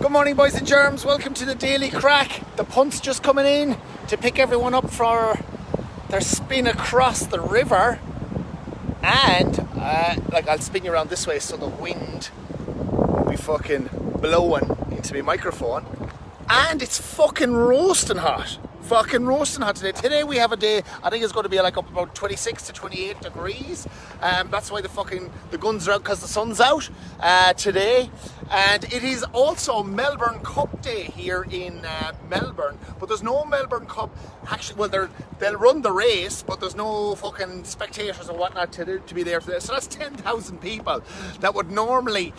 Good morning, boys and germs. Welcome to the Daily Crack. The punt's just coming in to pick everyone up for their spin across the river. And, I'll spin you around this way so the wind won't be fucking blowing into my microphone. And it's fucking roasting hot. Fucking roasting hot today. Today we have a day, I think it's going to be like up about 26 to 28 degrees. That's why the guns are out, because the sun's out today. And it is also Melbourne Cup Day here in Melbourne. But there's no Melbourne Cup, actually, well, they'll run the race, but there's no fucking spectators or whatnot to be there for this. So that's 10,000 people that would normally,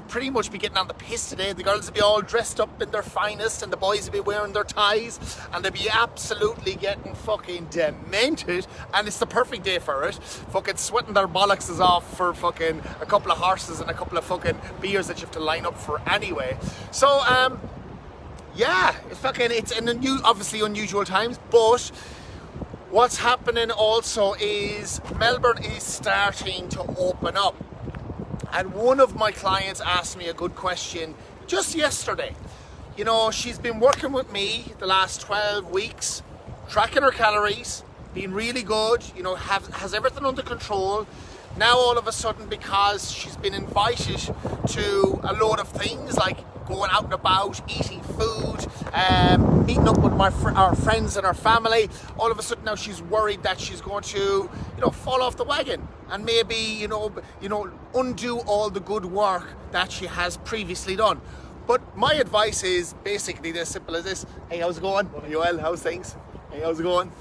pretty much be getting on the piss today. The girls would be all dressed up in their finest, and the boys would be wearing their ties, and they'd be absolutely getting fucking demented. And it's the perfect day for it. Fucking sweating their bollockses off for fucking a couple of horses and a couple of fucking beers that you have to line up for anyway. So, yeah, it's obviously unusual times, but what's happening also is Melbourne is starting to open up. And one of my clients asked me a good question just yesterday. You know, she's been working with me the last 12 weeks, tracking her calories, being really good, you know, has everything under control. Now all of a sudden, because she's been invited to a load of things like going out and about, eating food, meeting up with our friends and our family, all of a sudden now she's worried that she's going to, fall off the wagon and maybe, undo all the good work that she has previously done. But my advice is basically as simple as this. Hey, how's it going? Are you well? How's things? Hey, how's it going?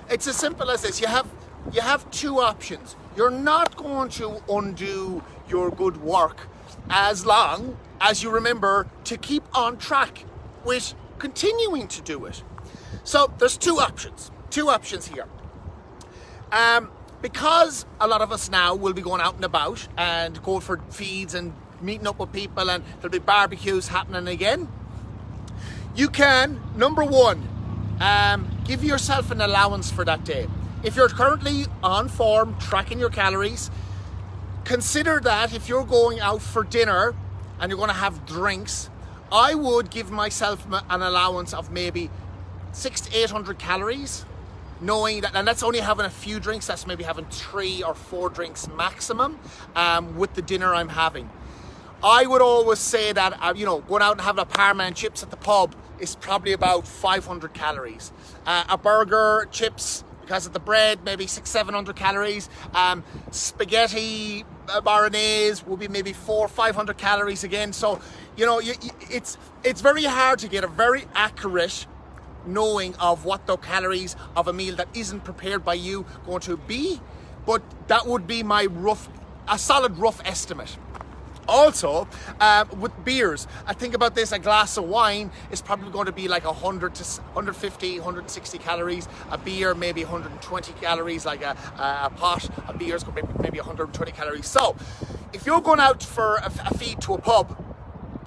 It's as simple as this. You have two options. You're not going to undo your good work as long as you remember to keep on track with continuing to do it. So there's two options here. Because a lot of us now will be going out and about and going for feeds and meeting up with people, and there'll be barbecues happening again. You can, number one, give yourself an allowance for that day. If you're currently on form, tracking your calories, consider that if you're going out for dinner and you're going to have drinks, I would give myself an allowance of maybe 600 to 800 calories, knowing that, and that's only having a few drinks, that's maybe having 3 or 4 drinks maximum with the dinner I'm having. I would always say that, going out and having a Parma and chips at the pub is probably about 500 calories. A burger, chips, because of the bread, maybe 600-700 calories. Spaghetti bolognese will be maybe 400-500 calories again. So, it's very hard to get a very accurate knowing of what the calories of a meal that isn't prepared by you going to be. But that would be a solid rough estimate. Also, with beers, I think about this, a glass of wine is probably going to be like 100 to 150, 160 calories. A beer, maybe 120 calories, like a pot. A beer is going to be maybe 120 calories. So, if you're going out for a feed to a pub,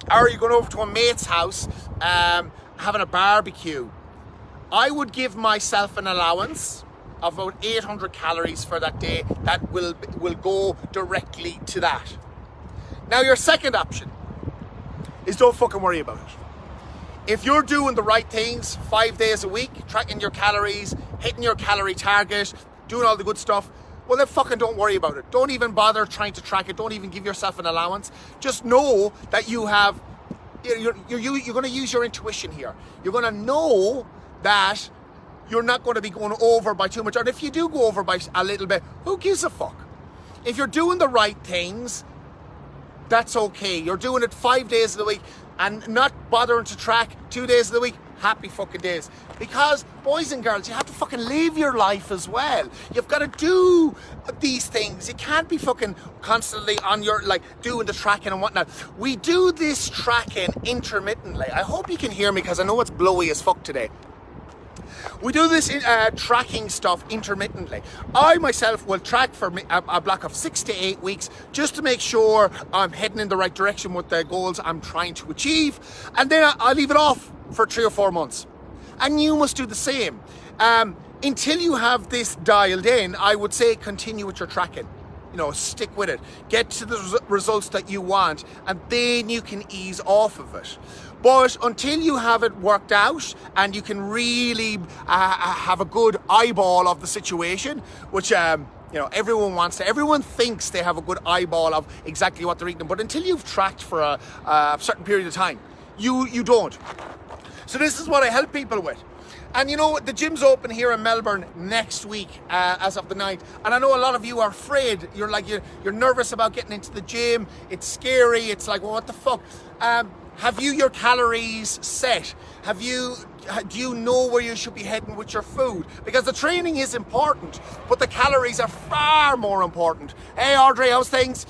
or you're going over to a mate's house, having a barbecue, I would give myself an allowance of about 800 calories for that day that will go directly to that. Now, your second option is don't fucking worry about it. If you're doing the right things 5 days a week, tracking your calories, hitting your calorie target, doing all the good stuff, well, then fucking don't worry about it. Don't even bother trying to track it. Don't even give yourself an allowance. Just know that you're going to use your intuition here. You're going to know that you're not going to be going over by too much. And if you do go over by a little bit, who gives a fuck? If you're doing the right things, that's okay. You're doing it 5 days of the week and not bothering to track 2 days of the week. Happy fucking days. Because, boys and girls, you have to fucking live your life as well. You've got to do these things. You can't be fucking constantly on your, doing the tracking and whatnot. We do this tracking intermittently. I hope you can hear me because I know it's blowy as fuck today. We do this tracking stuff intermittently. I myself will track for a block of 6 to 8 weeks just to make sure I'm heading in the right direction with the goals I'm trying to achieve. And then I'll leave it off for 3 or 4 months. And you must do the same. Until you have this dialed in, I would say continue with your tracking. stick with it, get to the results that you want, and then you can ease off of it. But until you have it worked out and you can really have a good eyeball of the situation, which everyone wants to, everyone thinks they have a good eyeball of exactly what they're eating, but until you've tracked for a certain period of time, you don't. So this is what I help people with. And the gym's open here in Melbourne next week as of the 9th. And I know a lot of you are afraid. You're nervous about getting into the gym. It's scary. It's like, well, what the fuck? Have you your calories set? Do you know where you should be heading with your food? Because the training is important, but the calories are far more important. Hey, Audrey, how's things?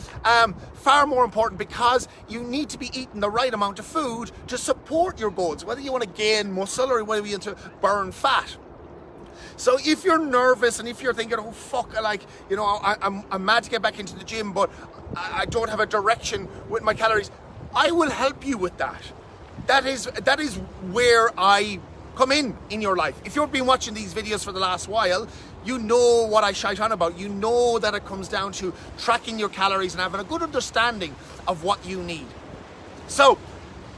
Far more important, because you need to be eating the right amount of food to support your goals, whether you want to gain muscle or whether you want to burn fat. So if you're nervous and if you're thinking, oh fuck, I'm mad to get back into the gym, but I don't have a direction with my calories, I will help you with that. That is where I come in your life. If you've been watching these videos for the last while, you know what I shite on about. You know that it comes down to tracking your calories and having a good understanding of what you need. So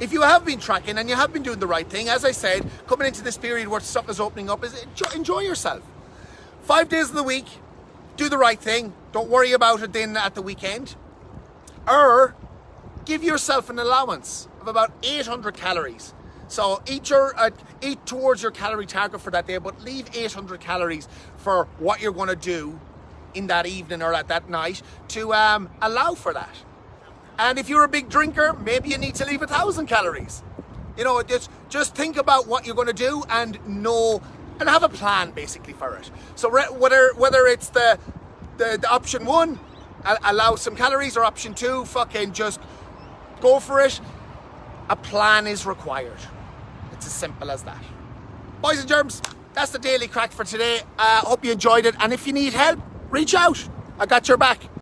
if you have been tracking and you have been doing the right thing, as I said, coming into this period where stuff is opening up, is enjoy yourself. 5 days of the week, do the right thing. Don't worry about it then at the weekend. Or give yourself an allowance of about 800 calories. So eat towards your calorie target for that day, but leave 800 calories for what you're going to do in that evening or at that night to allow for that. And if you're a big drinker, maybe you need to leave 1,000 calories. Just think about what you're going to do and have a plan basically for it. So whether it's the option 1, allow some calories, or option 2, fucking just go for it. A plan is required. It's as simple as that. Boys and germs, that's the daily crack for today. Hope you enjoyed it. And if you need help, reach out. I got your back.